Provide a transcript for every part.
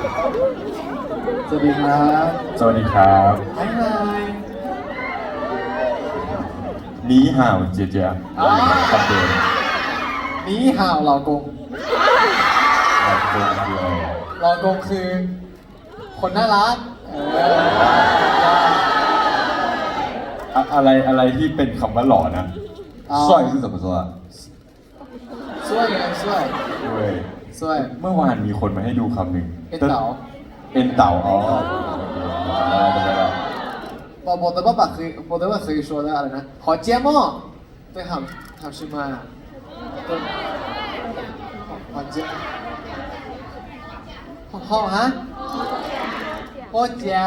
สวัสดีครับ สวัสดีครับ ไฮไฮ นี่ห่าวเจียเจียครับเดิม นี่ห่าวเหล่ากง ครับเดิมคืออะไร เหล่ากงคือ คนน่ารักอะไรที่เป็นคำว่าหล่อนะ 帅是怎么说啊？ช่วยไงช่วย ด้วย ช่วย เมื่อวานมีคนมาให้ดูคำหนึ่ง เอ็นเต๋า เอ็นเต่าอ๋อได้แล้ว 我的爸爸可以说的อะไรนะขอเจี๊ยม่อ对ทำชื่อมาขอเจี๊ยพ่อฮะพ่อเจีย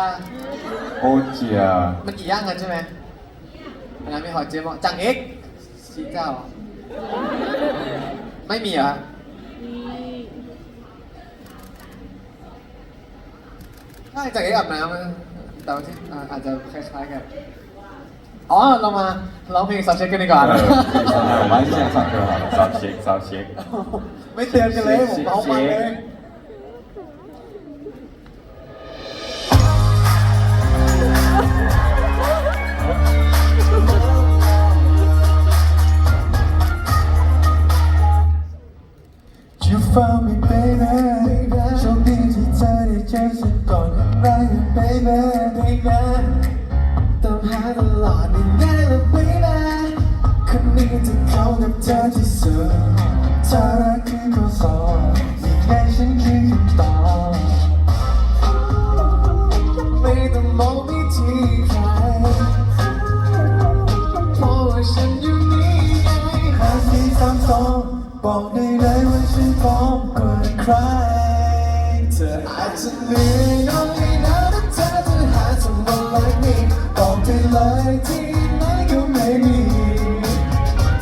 โอเจีย มันกี่ย่างกันใช่ไหมอันนั้นมีขอเจี๊ยม่อจังเอ็กชี้เจ้าไม่มีเหรอใช่จากเอ็กอาบน้ำแต่ว่าที่อาจจะคล้ายๆกันอ๋อเรามาร้องเพลงซาวด์เช็คกันดีกว่า 我们还是现在上课好了。ซาวเช็คซาวเช็ค ไม่เตือนกันเลยผมเอามาเลย You found me baby โชคดีที่เธอได้เจอฉันก่อนรัก baby ตามหาตลอดนี่ไงล่ะ baby คนนี้จะเข้ากับเธอที่สุดเธอรักคือข้อสอบยังไงฉันคือคำตอบ ไม่ต้องมองไปที่ใครเพราะว่าฉันอยู่นี่ไง 5432บอกได้เลยว่าฉันพร้อมกว่าใคร เธออาจจะเหนื่อยน้อยนะแต่เธอจะหา someone like me บอกได้เลยที่ไหนก็ไม่มี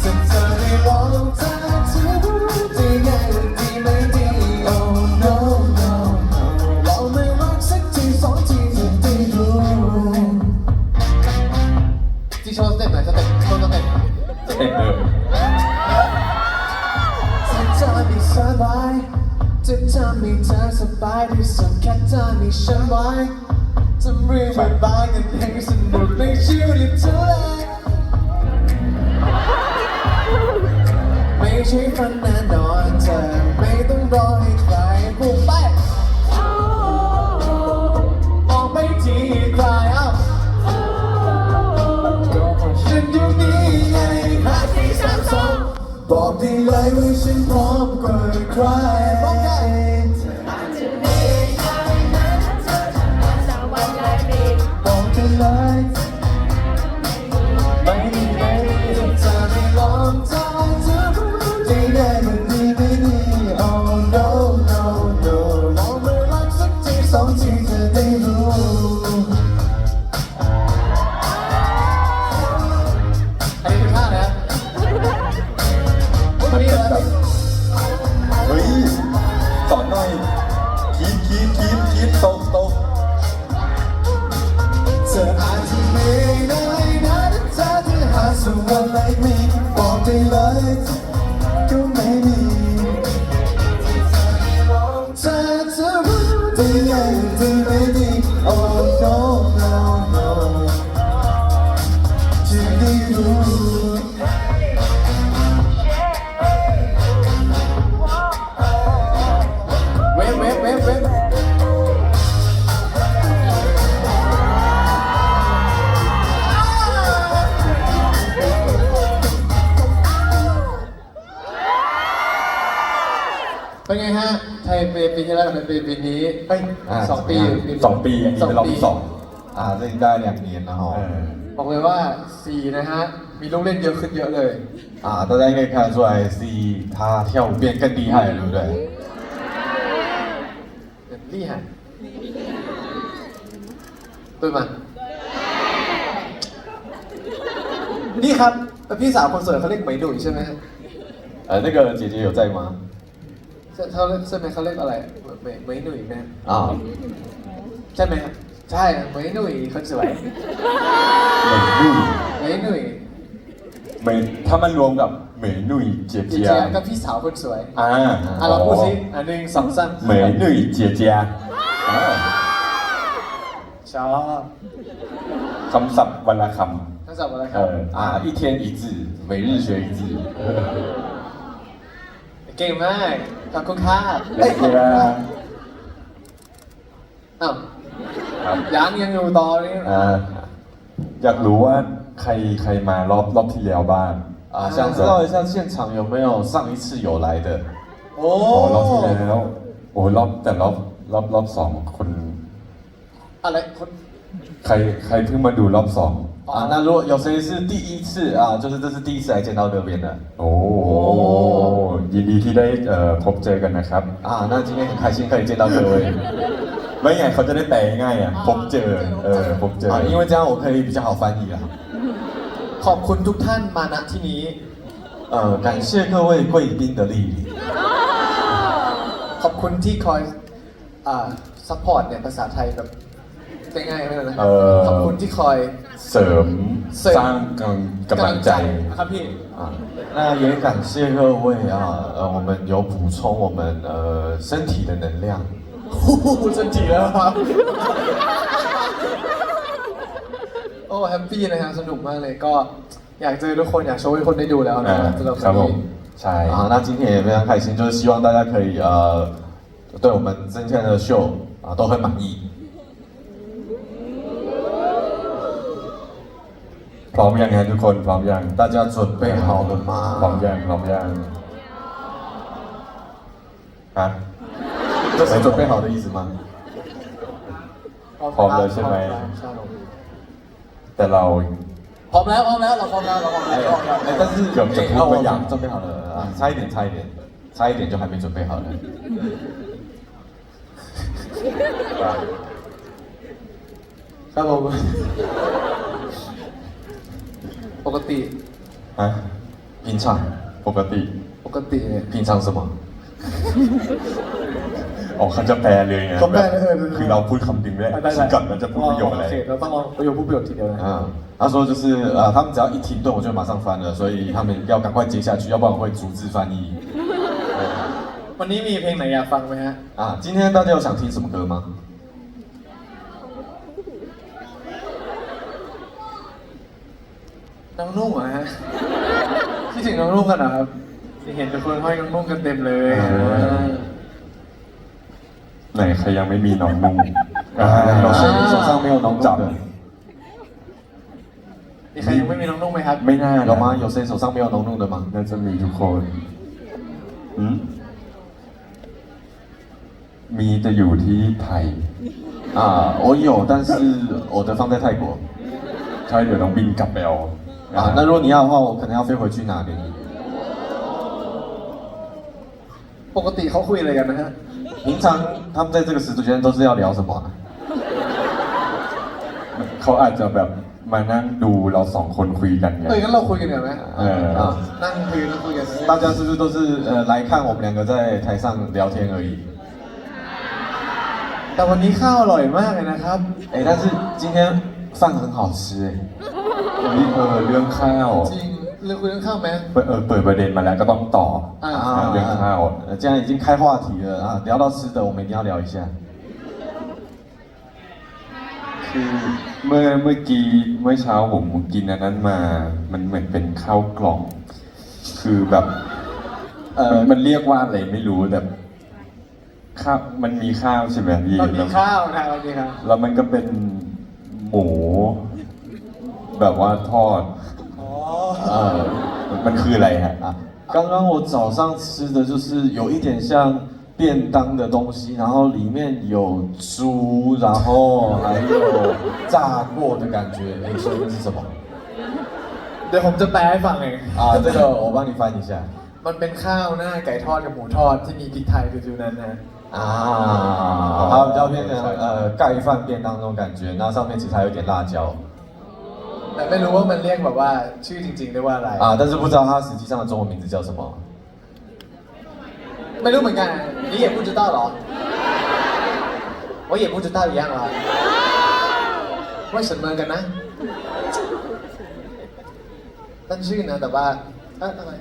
ถ้าเธอได้ลองเธอจะรู้ได้ไงว่าดีไม่ดี Oh no no no ลองไม่รักสักทีสองทีจะได้รู้ที่โชว์สเต็ปไหนสเต็ปโชว์สเต็ป สเต็ปเดิม จะทำให้สบายจะทำให้เธอสบายที่สุดแค่เธอมีฉันไว้ทำเรื่องบ่ายๆกันให้สนุกในชีวิตเธอไม่ใช่ฝันแน่นอนเธอไม่ต้องรอให้ใครพูดไปมองไปที่ใครเอ้าก็เพราะฉันอยู่นี่ไง5 4 3 2บอกได้เลยว่าฉันพร้อมกว่าใคร บอกได้ บอกได้เลยไม่มีไม่มี จะไม่ลองเธอจะรู้ ที่ได้มันดีไม่ดี Oh no no no ลองไม่รักสักที สองทีเธอได้รู้ อันนี้คือท่านะคนนี้เหรอ เฮ้ยสอนหน่อยคีบตก เธออาจจะไม่ได้นะแต่เธอจะหา someone like me บอกได้เลยก็ไม่มี เธอจะรู้ ดีไงดีไม่ดี Oh no no no จะได้รู้ เว็บเป็นไงฮะไทยปีที่แล้วกับไทยปีนี้เอ้ย2 ปี 2 ปีอันนี้เป็นรอบที่2เล่นได้2 年了哈。 บอกเลยว่า4นะฮะมีลูกเล่นเยอะขึ้นเยอะเลย 大家应该看得出来，C 他跳舞变更厉害了，对不对？厉害对吗นี่ครับพี่สาวคนสวยเขาเรียกเหมยหนุ่ยใช่ไหมฮะ 那个姐姐有在吗？เขาเรียกใช่ไหมเขาเรียกอะไรเหมยหนุ่ยไหม 啊，ใช่ไหมครับใช่เหมยหนุ่ยคนสวย เหมยนุ่ย เหมยหนุ่ย ถ้ามันรวมกับเหมยนุ่ยเจีย เจี เจี ย ย กับพี่สาวคนสวย อ่า เราพูดสิ1 2 3 เหมยนุ่ยเจียเจีย เ อ่า ชอบ คำศัพท์วันละค ทั้งสับอะไร ำ ครับ 一天一字，每日学一字。 เก่งมากขอบคุณครับ เด็กเวลา อ้าว ครับ ยังอยู่ต่อนี่ อยากรู้ว่าใครมารอบที่แล้วบ้าง 想知道一下现场有没有上一次有来的？ โอ้ โอ้รอบที่แล้วโอ้แต่รอบสองคน อะไรคน ใครเพิ่งมาดูรอบสอง 那如果有谁是第一次就是这是第一次来见到这边的 โอ้ยินดีที่ได้พบเจอกันนะครับ 那今天很开心可以见到各位 ไม่ไงเขาจะได้แปลง่ายๆพบเจอพบเจอ 因为这样我可以比较好翻译啊。 ขอบคุณทุกท่านมาณที่นี้ 感谢各位贵宾的莅临。 ขอบคุณที่คอยซัพพอร์ตเนี่ยภาษาไทยแบบง่ายๆไม่เลยนะขอบคุณที่คอย เสริมสร้างกำลังใจ ครับพี่ 那也感谢各位我们有补充我们身体的能量。 พูดสันทีแล้วครับ โอ้แฮปปี้นะครับสนุกมากเลยก็อยากเจอทุกคนอยากโชว์ให้คนได้ดูแล้วนะสำหรับ ครับ วัน ผ นี้ มใช่ 那今天也非常开心，就是希望大家可以对我们今天的秀都很满意。 พร้อมยังไงทุกคนพร้อมยัง 大家准备好了 พร้อม 吗？ ยังพร้อมยังฮะ 这是准备好的意思吗？ พร้อมแล้วใช่ไหม ครับผม แต่เรา พร้อมแล้วเราพร้อมแล้ว但是เกือบจะพูดไปอย่าง 准备好了差一点，差一点就还没准备好呢。 ครับผมปกติ ฮะ 平常 ปกติ ปกติเนี่ย 平常什么？ อ๋อเขาจะแปลเลยไง เขาแปลเลยคือเราพูดคำดึงได้คิดก่อนเราจะพูดประโยคอะไร โอเคเราต้องเอาประโยคพูดประโยคทีเดียวนะ 他说就是他们只要一停顿，我就马上翻了，所以他们要赶快接下去，要不然我会逐字翻译。 วันนี้มีเพลงไหนอยากฟังไหมฮะ 今天大家有想听什么歌吗？ น้องนุ่งเหรอฮะคิดถึงน้องนุ่งกันเหรอครับเห็นทุกคนห้อยน้องนุ่งกันเต็มเลย ไหนใครยังไม่มีน้องนุ่ง 有谁手上没有浓จับ 的？ มีใครยังไม่มีน้องนุ่งไหมครับ ไม่น่า 有吗？有谁手上没有浓浓的吗？ น่าจะมีทุกคนอืมมีแต่อยู่ที่ไทย 我有，但是我的放在泰国。 ใช่เดี๋ยวต้องบินกลับไปเอา 那如果你要的话，我可能要飞回去拿给你。 ปกติเขาคุยอะไรกันนะฮะ 平常他们在这个时间都是要聊什么？ เขาอาจจะแบบมานั่งดูเราสองคนคุยกันไง งั้นเราคุยกันเดี๋ยวไหม นั่งคุยกัน 大家是不是都是来看我们两个在台上聊天而已？ แต่วันนี้ข้าวอร่อยมากเลยนะครับ 但是今天饭很好吃นี่เรื่องข้าว จริงเรื่องคุยเรื่องข้าวไหม เปิดประเด็นมาแล้วก็ต้องต่อ เรื่องข้าว 既然已经开话题了聊到吃的，我们一定要聊一下。 คือเมื่อเช้าผมกินอันนั้นมา มันเหมือนเป็นข้าวกล่อง คือแบบมันเรียกว่าอะไรไม่รู้แต่ข้าวมันมีข้าวใช่ไหมพี่ เรามีข้าวนะเรามีข้าว แล้วมันก็เป็นหมู แบบว่าทอด อ๋อ มันคืออะไรฮะ 刚刚我早上吃的就是有一点像便当的东西，然后里面有猪，然后还有炸过的感觉。所以那是什么？ เดี๋ยวผมจะแปลให้ฟังเอง 这个我帮你翻一下。 มันเป็นข้าวหน้าไก่ทอดกับหมูทอดที่มีพริกไทยฟิวๆนั้นนะ 它比较偏成盖饭便当那种感觉，然后上面其实还有点辣椒。 แต่ไม่รู้ว่ามันเรียกแบบว่าชื่อจริงๆเรียกว่าอะไร 但是不知道它实际上的中文名字叫什么。 ไม่รู้เหมือนกัน你也不知道เหรอ我也不知道一样啦ว่าฉันเหมือนกันนะตั้งชื่อนะแต่ว่าอะไร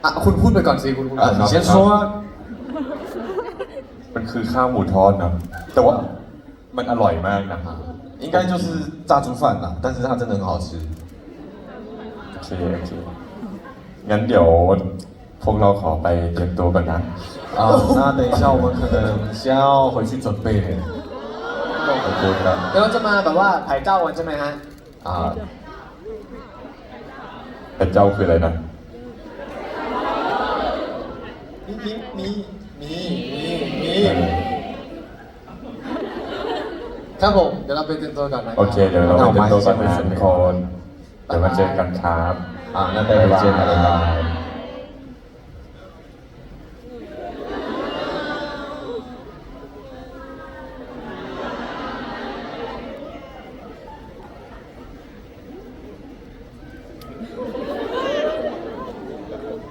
อ่ะคุณพูดไปก่อนสิคุณพูดไปก่อน 你先说啊。 มันคือข้าวหมูทอดเนาะแต่ว่ามันอร่อยมากนะ 应该就是炸猪饭啦，但是它真的很好吃。 โอเคงั้นเดี๋ยวพวกเราขอไปเตรียมตัวกันนะ 啊，那等一下我们可能先要回去准备了。 โอเคครับ เดี๋ยวเราจะมาแบบว่าไผ่เจ้ากันใช่ไหมฮะ 啊， แต่เจ้าคืออะไรนะ มีครับผมเดี๋ยวเราไปเตรียมตัวก่อนนะ โอเคเดี๋ยวเราไปเตรียมตัวกันนะทุกคนเดี๋ยวมาเจอกันครับ 啊，那待会见了，拜拜。